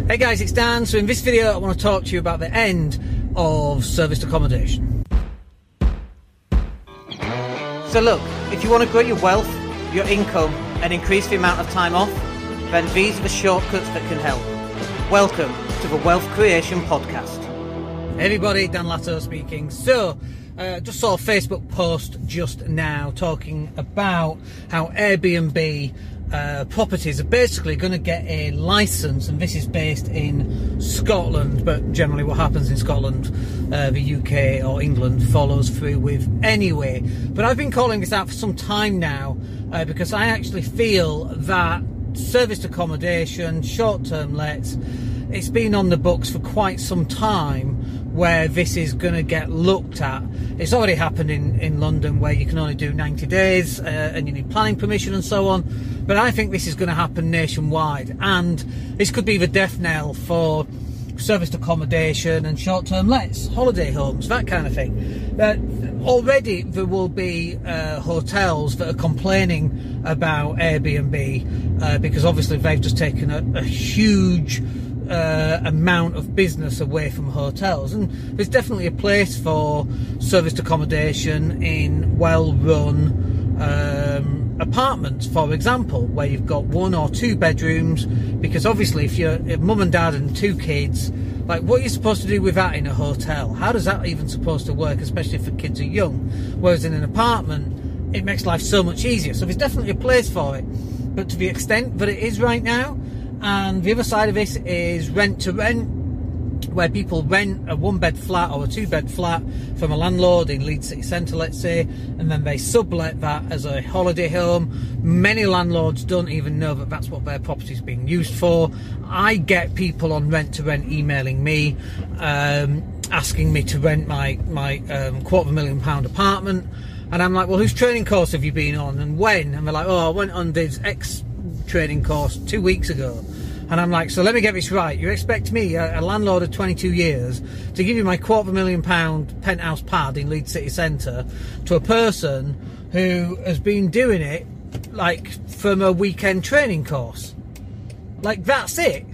Hey guys, it's Dan. So in this video I want to talk to you about the end of serviced accommodation. So look, if you want to grow your wealth, your income and increase the amount of time off, then these are the shortcuts that can help. Welcome to the Wealth Creation Podcast. Hey everybody, Dan Latto speaking. So just saw a Facebook post just now talking about how Airbnb properties are basically going to get a license, and this is based in Scotland, but generally what happens in Scotland, the UK or England follows through with anyway. But I've been calling this out for some time now because I actually feel that serviced accommodation, short-term lets, it's been on the books for quite some time where this is going to get looked at. It's already happened in London where you can only do 90 days and you need planning permission and so on. But I think this is going to happen nationwide, and this could be the death knell for serviced accommodation and short-term lets, holiday homes, that kind of thing. Already there will be hotels that are complaining about Airbnb because obviously they've just taken a huge amount of business away from hotels, and there's definitely a place for serviced accommodation in well-run apartments, for example, where you've got 1 or 2 bedrooms, because obviously if you're mum and dad and 2 kids, like, what are you supposed to do with that in a hotel? How does that even supposed to work, especially if the kids are young? Whereas in an apartment, it makes life so much easier. So there's definitely a place for it, but to the extent that it is right now. And the other side of this is rent to rent, where people rent a 1-bed flat or a 2-bed flat from a landlord in Leeds city centre, let's say, and then they sublet that as a holiday home. Many landlords don't even know that that's what their property is being used for. I get people on rent to rent emailing me, asking me to rent my £250,000 apartment, and I'm like, well, whose training course have you been on and when? And they're like, oh, I went on this X training course 2 weeks ago. And I'm like, so let me get this right. You expect me, a landlord of 22 years, to give you my £250,000 penthouse pad in Leeds city centre to a person who has been doing it like from a weekend training course? Like, that's it?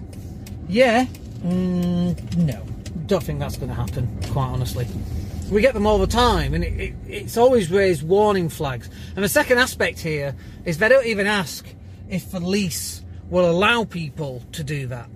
Yeah? No, don't think that's going to happen, quite honestly. We get them all the time, and it's always raised warning flags. And the second aspect here is they don't even ask if the lease will allow people to do that.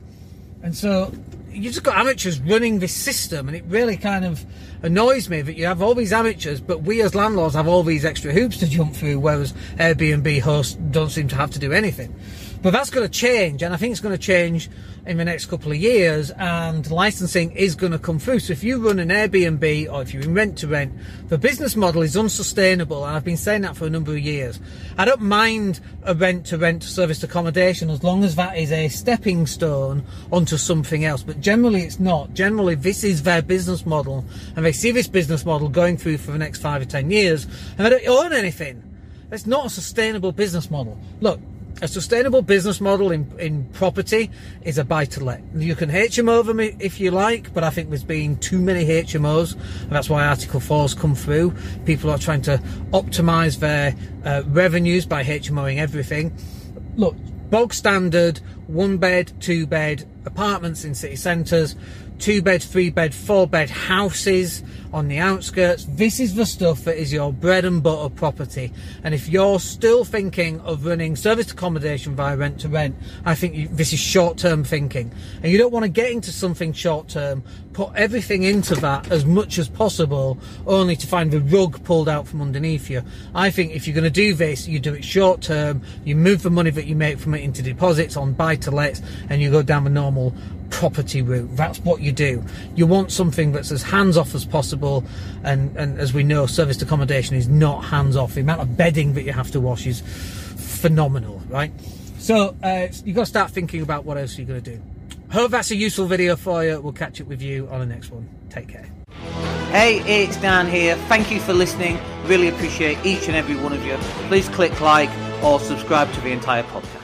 And so you've just got amateurs running this system, and it really kind of annoys me that you have all these amateurs, but we as landlords have all these extra hoops to jump through, whereas Airbnb hosts don't seem to have to do anything. But that's going to change, and I think it's going to change in the next couple of years, and licensing is going to come through. So if you run an Airbnb or if you're in rent to rent, the business model is unsustainable, and I've been saying that for a number of years. I don't mind a rent to rent serviced accommodation as long as that is a stepping stone onto something else, but generally it's not. Generally this is their business model, and they see this business model going through for the next 5 or 10 years, and they don't own anything. It's not a sustainable business model. Look, a sustainable business model in property is a buy-to-let. You can HMO them if you like, but I think there's been too many HMOs, and that's why Article 4's come through. People are trying to optimise their revenues by HMOing everything. Look, bog standard 1-bed, 2-bed apartments in city centres, 2-bed, 3-bed, 4-bed houses on the outskirts. This is the stuff that is your bread and butter property. And if you're still thinking of running serviced accommodation via rent to rent, I think this is short-term thinking. And you don't want to get into something short-term, put everything into that as much as possible, only to find the rug pulled out from underneath you. I think if you're going to do this, you do it short-term, you move the money that you make from it into deposits on buy-to-lets, and you go down the normal property route. That's what you do. You want something that's as hands-off as possible, and as we know, serviced accommodation is not hands-off. The amount of bedding that you have to wash is phenomenal, right? So you've got to start thinking about what else you're going to do. Hope that's a useful video for you. We'll catch up with you on the next one. Take care. Hey, it's Dan here. Thank you for listening. Really appreciate each and every one of you. Please click like or subscribe to the entire podcast.